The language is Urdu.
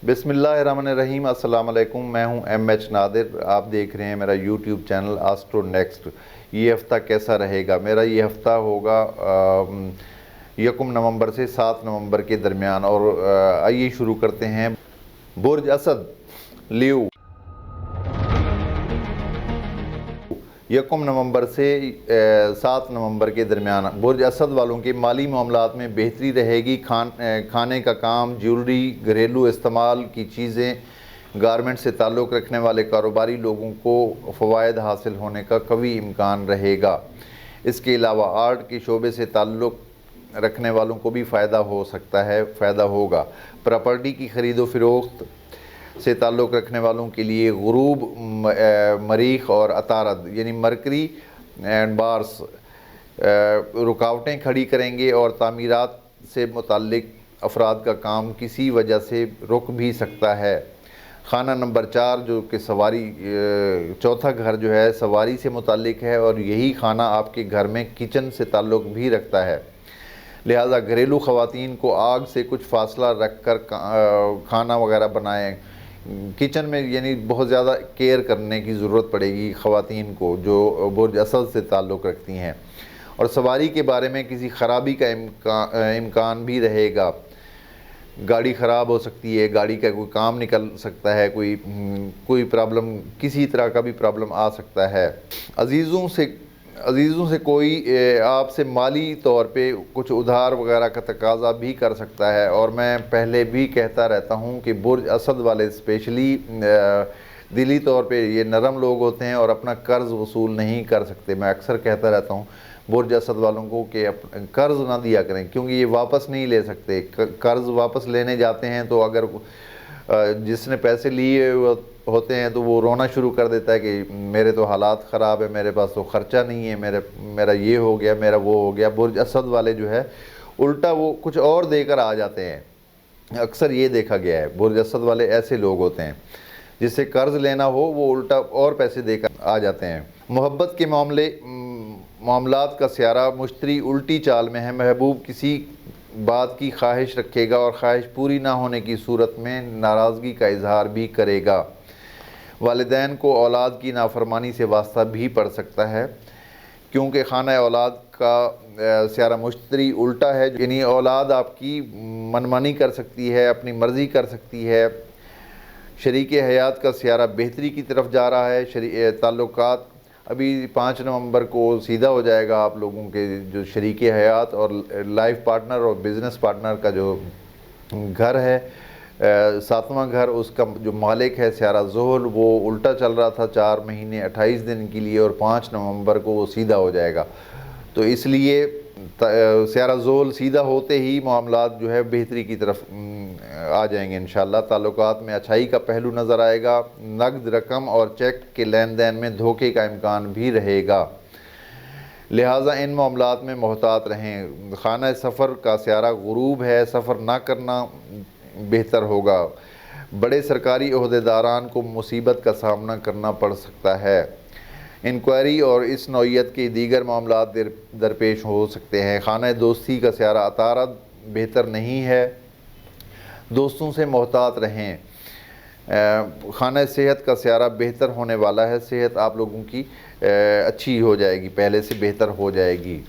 بسم اللہ الرحمن الرحیم۔ السلام علیکم، میں ہوں M.H. نادر۔ آپ دیکھ رہے ہیں میرا یوٹیوب چینل آسٹرو نیکسٹ۔ یہ ہفتہ کیسا رہے گا؟ میرا یہ ہفتہ ہوگا 1 نومبر سے 7 نومبر کے درمیان، اور آئیے شروع کرتے ہیں۔ برج اسد لیو 1 نومبر سے 7 نومبر کے درمیان برج اسد والوں کے مالی معاملات میں بہتری رہے گی۔ کھانے کا کام، جیولری، گھریلو استعمال کی چیزیں، گارمنٹ سے تعلق رکھنے والے کاروباری لوگوں کو فوائد حاصل ہونے کا قوی امکان رہے گا۔ اس کے علاوہ آرٹ کے شعبے سے تعلق رکھنے والوں کو بھی فائدہ ہوگا۔ پراپرٹی کی خرید و فروخت سے تعلق رکھنے والوں کے لیے غروب، مریخ اور عطارد یعنی مرکری اینڈ مارس رکاوٹیں کھڑی کریں گے، اور تعمیرات سے متعلق افراد کا کام کسی وجہ سے رک بھی سکتا ہے۔ خانہ نمبر 4 جو کہ سواری، چوتھا گھر جو ہے سواری سے متعلق ہے، اور یہی خانہ آپ کے گھر میں کچن سے تعلق بھی رکھتا ہے، لہٰذا گھریلو خواتین کو آگ سے کچھ فاصلہ رکھ کر کھانا وغیرہ بنائیں۔ کچن میں یعنی بہت زیادہ کیئر کرنے کی ضرورت پڑے گی خواتین کو جو برج اسد سے تعلق رکھتی ہیں۔ اور سواری کے بارے میں کسی خرابی کا امکان بھی رہے گا۔ گاڑی خراب ہو سکتی ہے، گاڑی کا کوئی کام نکل سکتا ہے، کوئی پرابلم، کسی طرح کا بھی پرابلم آ سکتا ہے۔ عزیزوں سے کوئی آپ سے مالی طور پہ کچھ ادھار وغیرہ کا تقاضا بھی کر سکتا ہے، اور میں پہلے بھی کہتا رہتا ہوں کہ برج اسد والے اسپیشلی دلی طور پہ یہ نرم لوگ ہوتے ہیں اور اپنا قرض وصول نہیں کر سکتے۔ میں اکثر کہتا رہتا ہوں برج اسد والوں کو کہ قرض نہ دیا کریں، کیونکہ یہ واپس نہیں لے سکتے۔ قرض واپس لینے جاتے ہیں تو اگر جس نے پیسے لیے ہوتے ہیں تو وہ رونا شروع کر دیتا ہے کہ میرے تو حالات خراب ہے، میرے پاس تو خرچہ نہیں ہے، میرا یہ ہو گیا، میرا وہ ہو گیا۔ برج اسد والے جو ہے الٹا وہ کچھ اور دے کر آ جاتے ہیں، اکثر یہ دیکھا گیا ہے۔ برج اسد والے ایسے لوگ ہوتے ہیں، جس سے قرض لینا ہو وہ الٹا اور پیسے دے کر آ جاتے ہیں۔ محبت کے معاملات کا سیارہ مشتری الٹی چال میں ہے۔ محبوب کسی بات کی خواہش رکھے گا اور خواہش پوری نہ ہونے کی صورت میں ناراضگی کا اظہار بھی کرے گا۔ والدین کو اولاد کی نافرمانی سے واسطہ بھی پڑ سکتا ہے، کیونکہ خانہ اولاد کا سیارہ مشتری الٹا ہے، یعنی اولاد آپ کی منمانی کر سکتی ہے، اپنی مرضی کر سکتی ہے۔ شریک حیات کا سیارہ بہتری کی طرف جا رہا ہے۔ تعلقات ابھی 5 نومبر کو سیدھا ہو جائے گا آپ لوگوں کے جو شریک حیات اور لائف پارٹنر اور بزنس پارٹنر کا جو گھر ہے، 7واں گھر، اس کا جو مالک ہے سیارہ زحل، وہ الٹا چل رہا تھا 4 مہینے 28 دن کے لیے، اور 5 نومبر کو وہ سیدھا ہو جائے گا۔ تو اس لیے سیارہ زحل سیدھا ہوتے ہی معاملات جو ہے بہتری کی طرف آ جائیں گے انشاءاللہ۔ تعلقات میں اچھائی کا پہلو نظر آئے گا۔ نقد رقم اور چیک کے لین دین میں دھوکے کا امکان بھی رہے گا، لہٰذا ان معاملات میں محتاط رہیں۔ خانہ سفر کا سیارہ غروب ہے، سفر نہ کرنا بہتر ہوگا۔ بڑے سرکاری عہدیداران کو مصیبت کا سامنا کرنا پڑ سکتا ہے۔ انکوائری اور اس نوعیت کے دیگر معاملات درپیش ہو سکتے ہیں۔ خانہ دوستی کا سیارہ عطارد بہتر نہیں ہے، دوستوں سے محتاط رہیں۔ خانہ صحت کا سیارہ بہتر ہونے والا ہے، صحت آپ لوگوں کی اچھی ہو جائے گی، پہلے سے بہتر ہو جائے گی۔